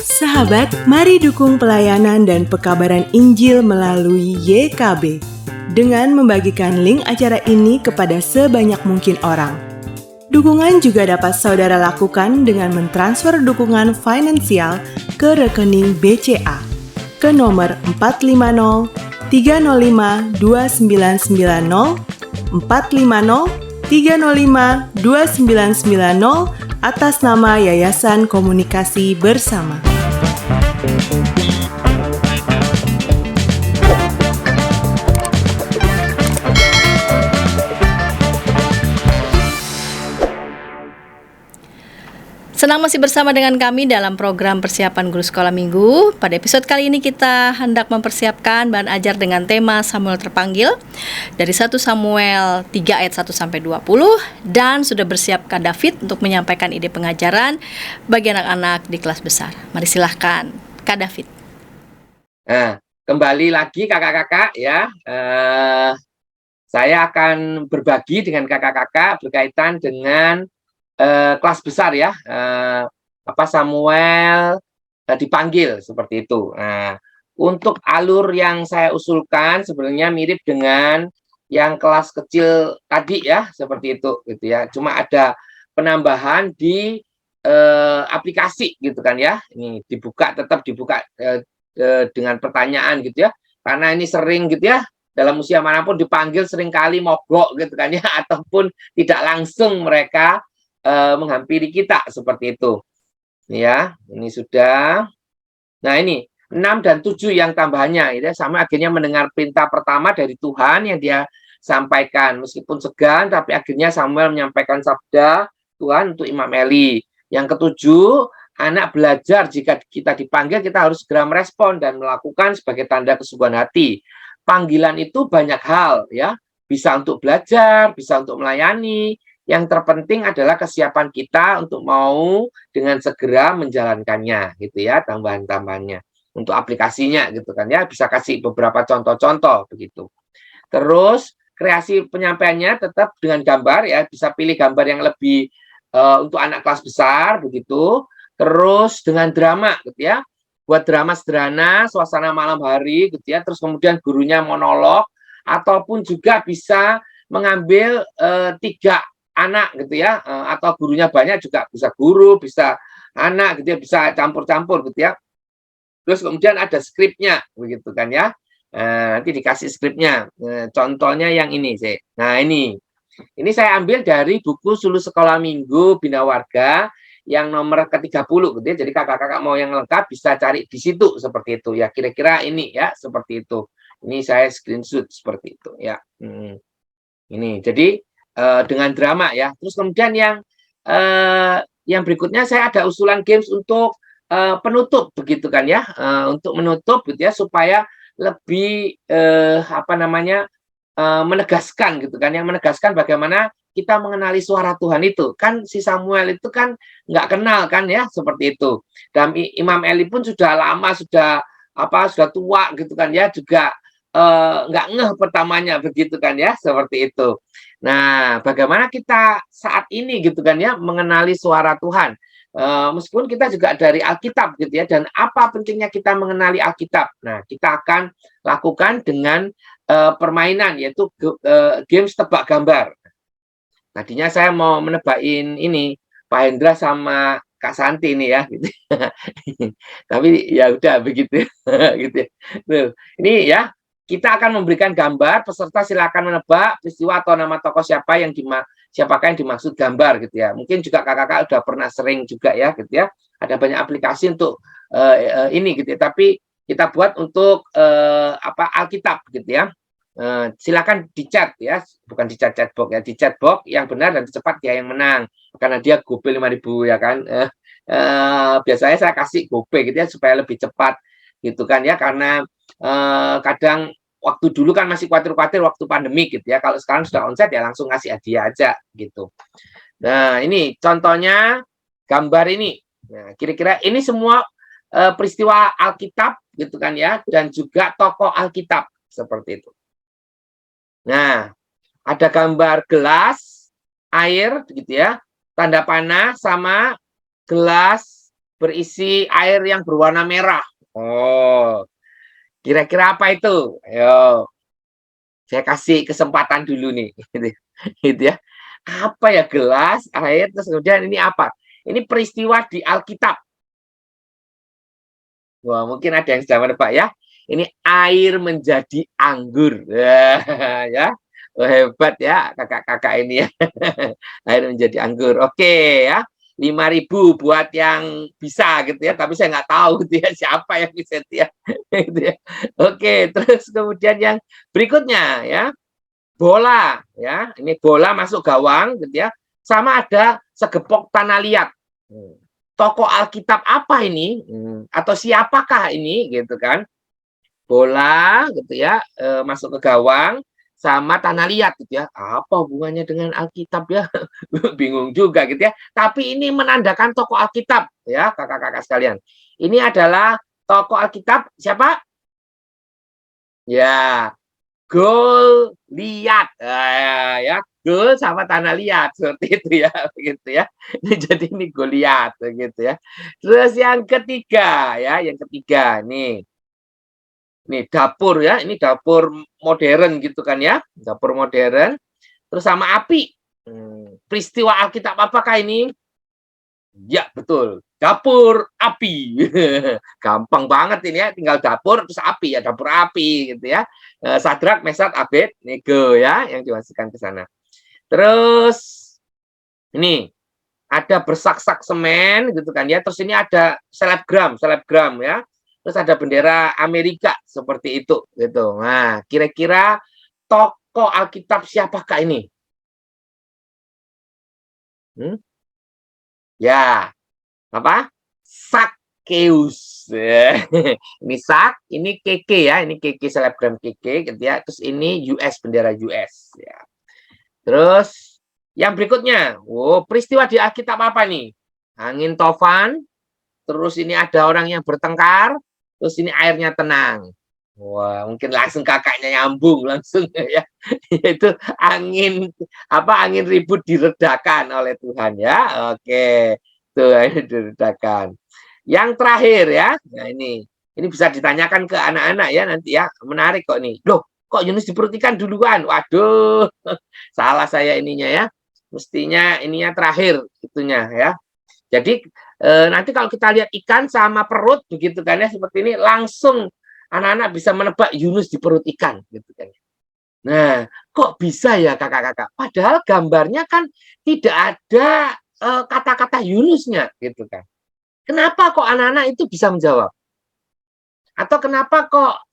Sahabat, mari dukung pelayanan dan pekabaran Injil melalui YKB dengan membagikan link acara ini kepada sebanyak mungkin orang. Dukungan juga dapat saudara lakukan dengan mentransfer dukungan finansial ke rekening BCA ke nomor 450 305 2990 450 305 2990 atas nama Yayasan Komunikasi Bersama. Senang masih bersama dengan kami dalam program persiapan guru sekolah minggu. Pada episode kali ini kita hendak mempersiapkan bahan ajar dengan tema Samuel terpanggil dari 1 Samuel 3 ayat 1 sampai 20 dan sudah bersiap Kak David untuk menyampaikan ide pengajaran bagi anak-anak di kelas besar. Mari silahkan Kak David. Nah, kembali lagi kakak-kakak ya. Saya akan berbagi dengan kakak-kakak berkaitan dengan kelas besar ya, Samuel dipanggil seperti itu. Nah, untuk alur yang saya usulkan sebenarnya mirip dengan yang kelas kecil tadi ya, seperti itu gitu ya. Cuma ada penambahan di aplikasi gitu kan ya. Ini tetap dibuka dengan pertanyaan gitu ya. Karena ini sering gitu ya, dalam usia manapun dipanggil seringkali mogok gitu kan ya, ataupun tidak langsung mereka menghampiri kita seperti itu. Ya, ini sudah. Nah, ini 6 dan 7 yang tambahannya itu sama akhirnya mendengar perintah pertama dari Tuhan yang dia sampaikan meskipun segan tapi akhirnya Samuel menyampaikan sabda Tuhan untuk Imam Eli. Yang ketujuh, anak belajar jika kita dipanggil kita harus segera merespon dan melakukan sebagai tanda kesungguhan hati. Panggilan itu banyak hal ya, bisa untuk belajar, bisa untuk melayani. Yang terpenting adalah kesiapan kita untuk mau dengan segera menjalankannya, gitu ya, tambahan-tambahannya. Untuk aplikasinya, gitu kan ya, bisa kasih beberapa contoh-contoh, begitu. Terus, kreasi penyampaiannya tetap dengan gambar, ya, bisa pilih gambar yang lebih untuk anak kelas besar, begitu. Terus, dengan drama, gitu ya. Buat drama sederhana, suasana malam hari, gitu ya. Terus kemudian gurunya monolog, ataupun juga bisa mengambil 3 anak gitu ya, atau gurunya banyak juga bisa guru, bisa anak gitu ya, bisa campur-campur gitu ya. Terus kemudian ada skripnya begitu kan ya. Nanti dikasih skripnya. Contohnya yang ini sih. Nah, ini saya ambil dari buku Sulu Sekolah Minggu Bina Warga yang nomor ke-30 gitu ya. Jadi kakak-kakak mau yang lengkap bisa cari di situ seperti itu ya. Kira-kira ini ya seperti itu. Ini saya screenshot seperti itu ya. Ini jadi dengan drama ya. Terus kemudian yang berikutnya saya ada usulan games untuk penutup begitu kan ya, untuk menutup gitu ya supaya lebih menegaskan gitu kan, yang menegaskan bagaimana kita mengenali suara Tuhan itu. Kan si Samuel itu kan nggak kenal kan ya, seperti itu. Dan Imam Eli pun sudah lama, sudah tua gitu kan ya, juga nggak ngeh pertamanya begitu kan ya, seperti itu. Nah, bagaimana kita saat ini gitu kan ya mengenali suara Tuhan, meskipun kita juga dari Alkitab gitu ya, dan apa pentingnya kita mengenali Alkitab. Nah, kita akan lakukan dengan permainan yaitu games tebak gambar. Tadinya saya mau menebakin ini Pak Hendra sama Kak Santi ini ya, gitu. Tapi ya udah begitu, gitu. Ini ya. Kita akan memberikan gambar, peserta silakan menebak peristiwa atau nama tokoh siapakah yang dimaksud gambar gitu ya. Mungkin juga kakak-kakak udah pernah sering juga ya gitu ya. Ada banyak aplikasi untuk ini gitu ya. Tapi kita buat untuk Alkitab gitu ya. Silakan di chat ya, bukan di chatbox ya, di chatbox yang benar dan cepat dia yang menang. Karena dia gopay 5.000 ya kan. Biasanya saya kasih gopay gitu ya supaya lebih cepat gitu kan ya, karena kadang waktu dulu kan masih khawatir-khawatir waktu pandemi gitu ya, kalau sekarang sudah onsite ya langsung ngasih hadiah aja gitu. Nah, ini contohnya gambar ini. Nah, kira-kira ini semua peristiwa Alkitab gitu kan ya, dan juga tokoh Alkitab seperti itu. Nah, ada gambar gelas air gitu ya, tanda panah sama gelas berisi air yang berwarna merah. Oh, kira-kira apa itu? Ayo, saya kasih kesempatan dulu nih. Gitu ya. Apa ya, gelas, air, terus kemudian ini apa? Ini peristiwa di Alkitab. Wah, mungkin ada yang sudah menebak ya. Ini air menjadi anggur. Ya. Oh, hebat ya kakak-kakak ini ya. Air menjadi anggur. Oke ya. 5.000 buat yang bisa gitu ya, tapi saya nggak tahu gitu ya siapa yang bisa ya. Gitu ya. Oke, terus kemudian yang berikutnya ya, bola ya. Ini bola masuk gawang gitu ya. Sama ada segepok tanah liat. Tokoh Alkitab apa ini? Atau siapakah ini gitu kan? Bola gitu ya, masuk ke gawang sama tanah liat gitu ya. Apa hubungannya dengan Alkitab ya? Bingung juga gitu ya. Tapi ini menandakan tokoh Alkitab ya, kakak-kakak sekalian. Ini adalah tokoh Alkitab siapa? Ya, Goliat. Ya, Gol sama tanah liat seperti itu ya, begitu ya. Jadi ini Goliat begitu ya. Terus yang ketiga ya, yang ketiga nih. Nih dapur ya, ini dapur modern gitu kan ya, dapur modern. Terus sama api. Peristiwa Alkitab apakah ini? Ya betul, dapur api. Gampang banget ini ya, tinggal dapur terus api ya, dapur api gitu ya. Sadrak, Mesak, Abednego ya, yang dimasukkan ke sana. Terus ini ada bersak-sak semen gitu kan ya. Terus ini ada selebgram ya. Terus ada bendera Amerika seperti itu gitu. Nah, kira-kira tokoh Alkitab siapakah ini? Ya, apa? Sakeus. Ini Sak, ini Keke ya, ini Keke selebgram Keke gitu ya. Terus ini US, bendera US ya. Terus yang berikutnya, peristiwa di Alkitab apa nih? Angin tofan, terus ini ada orang yang bertengkar, terus ini airnya tenang. Wah, mungkin langsung kakaknya nyambung langsung ya. Itu angin angin ribut diredakan oleh Tuhan ya. Oke. Tuh, ini diredakan. Yang terakhir ya. Nah, ini bisa ditanyakan ke anak-anak ya nanti ya. Menarik kok nih. Loh, kok Yunus diperut ikan duluan? Waduh. Salah saya ininya ya. Mestinya ininya terakhir itunya ya. Jadi nanti kalau kita lihat ikan sama perut begitu kan ya, seperti ini langsung anak-anak bisa menebak Yunus di perut ikan gitu kan. Nah, kok bisa ya kakak-kakak? Padahal gambarnya kan tidak ada kata-kata Yunusnya gitu kan. Kenapa kok anak-anak itu bisa menjawab? Atau kenapa kok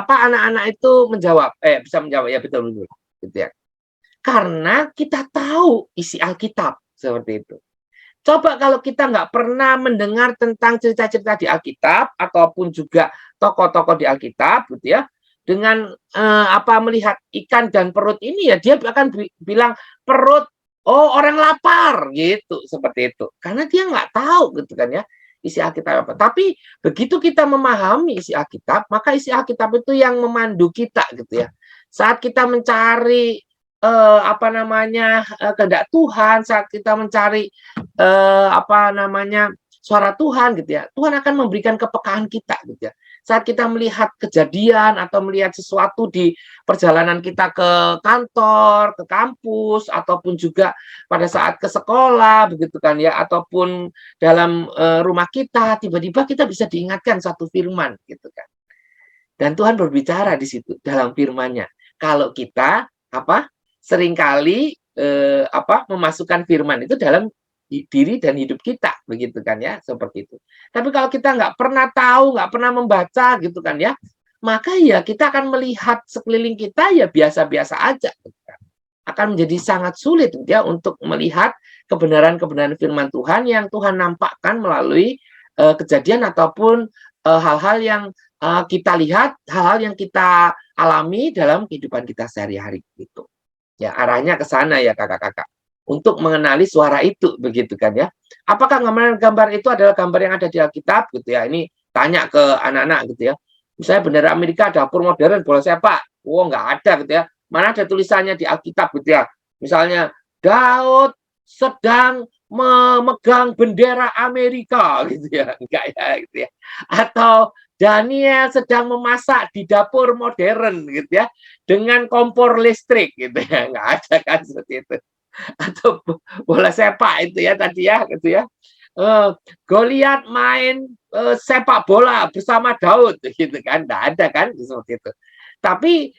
anak-anak itu menjawab? Bisa menjawab ya, betul gitu ya. Karena kita tahu isi Alkitab seperti itu. Coba kalau kita nggak pernah mendengar tentang cerita-cerita di Alkitab ataupun juga tokoh-tokoh di Alkitab, gitu ya, dengan melihat ikan dan perut ini ya dia akan bilang perut, oh orang lapar gitu seperti itu. Karena dia nggak tahu gitu kan ya isi Alkitab apa. Tapi begitu kita memahami isi Alkitab, maka isi Alkitab itu yang memandu kita gitu ya. Saat kita mencari kehendak Tuhan, saat kita mencari suara Tuhan gitu ya, Tuhan akan memberikan kepekaan kita gitu ya. Saat kita melihat kejadian atau melihat sesuatu di perjalanan kita ke kantor, ke kampus, ataupun juga pada saat ke sekolah begitu kan ya, ataupun dalam rumah kita, tiba-tiba kita bisa diingatkan satu firman gitu kan. Dan Tuhan berbicara di situ dalam firman-Nya. Kalau kita seringkali memasukkan firman itu dalam diri dan hidup kita, begitu kan ya, seperti itu. Tapi kalau kita nggak pernah tahu, nggak pernah membaca, gitu kan ya, maka ya kita akan melihat sekeliling kita ya biasa-biasa aja. Gitu kan. Akan menjadi sangat sulit ya untuk melihat kebenaran-kebenaran firman Tuhan yang Tuhan nampakkan melalui kejadian ataupun hal-hal yang kita lihat, hal-hal yang kita alami dalam kehidupan kita sehari-hari gitu. Ya, arahnya ke sana ya kakak-kakak. Untuk mengenali suara itu begitu kan ya. Apakah gambar itu adalah gambar yang ada di Alkitab gitu ya. Ini tanya ke anak-anak gitu ya. Misalnya bendera Amerika, dapur modern, bola sepak. Nggak ada gitu ya. Mana ada tulisannya di Alkitab gitu ya. Misalnya Daud sedang memegang bendera Amerika gitu ya, enggak ya gitu ya. Atau Daniel sedang memasak di dapur modern gitu ya, dengan kompor listrik gitu ya, enggak ada kan seperti itu. Atau bola sepak itu ya tadi ya gitu ya. Goliat main sepak bola bersama Daud gitu kan, enggak ada kan seperti itu. Tapi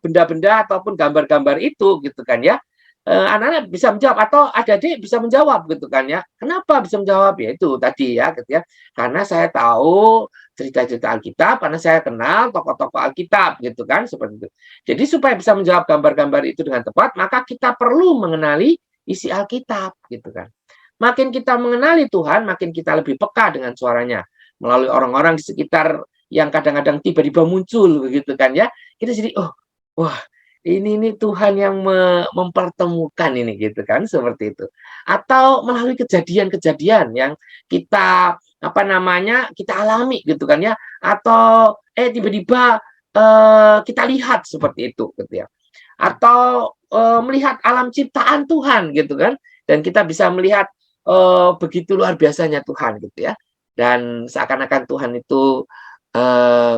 benda-benda ataupun gambar-gambar itu gitu kan ya, anak-anak bisa menjawab atau adik-adik bisa menjawab gitu kan ya. Kenapa bisa menjawab? Ya itu tadi ya gitu ya. Karena saya tahu cerita-cerita Alkitab, karena saya kenal tokoh-tokoh Alkitab gitu kan, seperti itu. Jadi supaya bisa menjawab gambar-gambar itu dengan tepat, maka kita perlu mengenali isi Alkitab gitu kan. Makin kita mengenali Tuhan, makin kita lebih peka dengan suaranya. Melalui orang-orang di sekitar yang kadang-kadang tiba-tiba muncul begitu kan ya. Kita jadi wah, ini Tuhan yang mempertemukan ini gitu kan, seperti itu. Atau melalui kejadian-kejadian yang kita kita alami gitu kan ya, atau tiba-tiba kita lihat seperti itu gitu ya. Atau melihat alam ciptaan Tuhan gitu kan, dan kita bisa melihat begitu luar biasanya Tuhan gitu ya. Dan seakan-akan Tuhan itu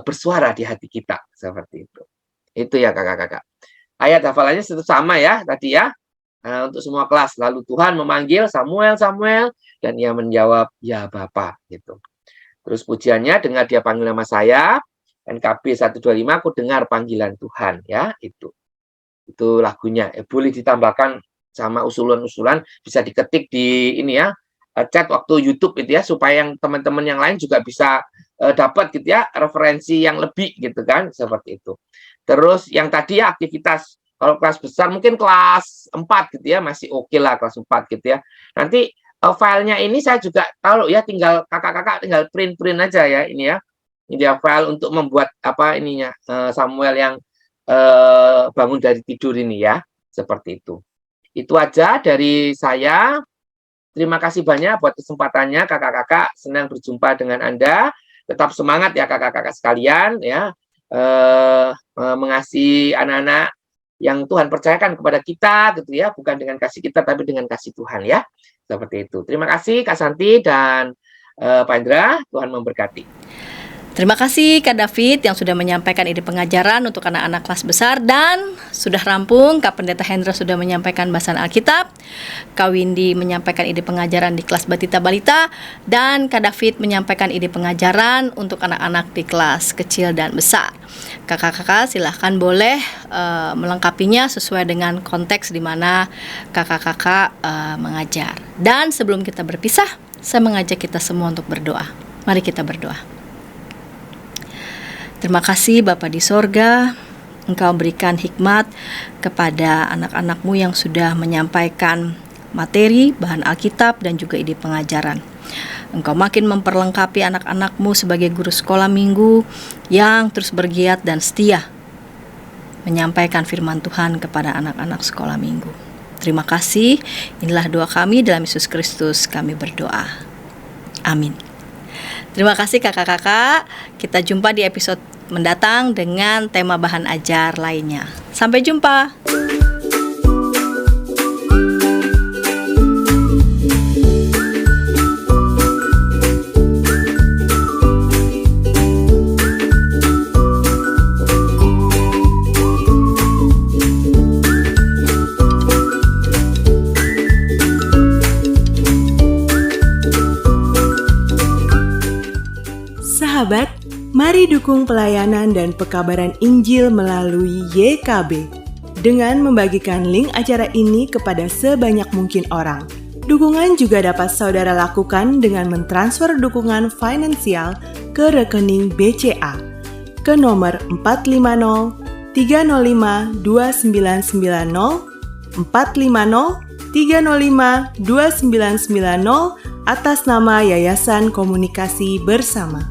bersuara di hati kita seperti itu. Itu ya kakak-kakak. Ayat hafalannya sama ya tadi ya, untuk semua kelas. Lalu Tuhan memanggil Samuel, dan ia menjawab, ya Bapa gitu. Terus pujiannya, dengar dia panggil nama saya, NKB 125, aku dengar panggilan Tuhan ya, itu lagunya. Boleh ditambahkan sama usulan-usulan, bisa diketik di ini ya, chat waktu YouTube itu ya, supaya yang teman-teman yang lain juga bisa dapat gitu ya, referensi yang lebih gitu kan, seperti itu. Terus yang tadi ya aktivitas, kalau kelas besar mungkin kelas 4 gitu ya, masih oke lah kelas 4 gitu ya. Nanti filenya ini saya juga tahu ya, tinggal kakak-kakak tinggal print aja ya ini ya. Ini dia file untuk membuat Samuel yang bangun dari tidur ini ya, seperti itu. Itu aja dari saya. Terima kasih banyak buat kesempatannya kakak-kakak, senang berjumpa dengan Anda. Tetap semangat ya kakak-kakak sekalian ya. Mengasihi anak-anak yang Tuhan percayakan kepada kita gitu ya, bukan dengan kasih kita tapi dengan kasih Tuhan ya, seperti itu. Terima kasih Kak Santi dan Pak Indra, Tuhan memberkati. Terima kasih Kak David yang sudah menyampaikan ide pengajaran untuk anak-anak kelas besar, dan sudah rampung Kak Pendeta Hendra sudah menyampaikan bahasan Alkitab, Kak Windy menyampaikan ide pengajaran di kelas Batita Balita, dan Kak David menyampaikan ide pengajaran untuk anak-anak di kelas kecil dan besar. Kakak-kakak silahkan boleh melengkapinya sesuai dengan konteks di mana kakak-kakak mengajar. Dan sebelum kita berpisah, saya mengajak kita semua untuk berdoa. Mari kita berdoa. Terima kasih Bapa di sorga, Engkau berikan hikmat kepada anak-anak-Mu yang sudah menyampaikan materi, bahan Alkitab, dan juga ide pengajaran. Engkau makin memperlengkapi anak-anak-Mu sebagai guru sekolah minggu yang terus bergiat dan setia menyampaikan firman Tuhan kepada anak-anak sekolah minggu. Terima kasih, inilah doa kami dalam Yesus Kristus kami berdoa. Amin. Terima kasih kakak-kakak. Kita jumpa di episode mendatang dengan tema bahan ajar lainnya. Sampai jumpa. Sahabat, mari dukung pelayanan dan pekabaran Injil melalui YKB dengan membagikan link acara ini kepada sebanyak mungkin orang. Dukungan juga dapat saudara lakukan dengan mentransfer dukungan finansial ke rekening BCA ke nomor 450 305 2990 450 305 2990 atas nama Yayasan Komunikasi Bersama.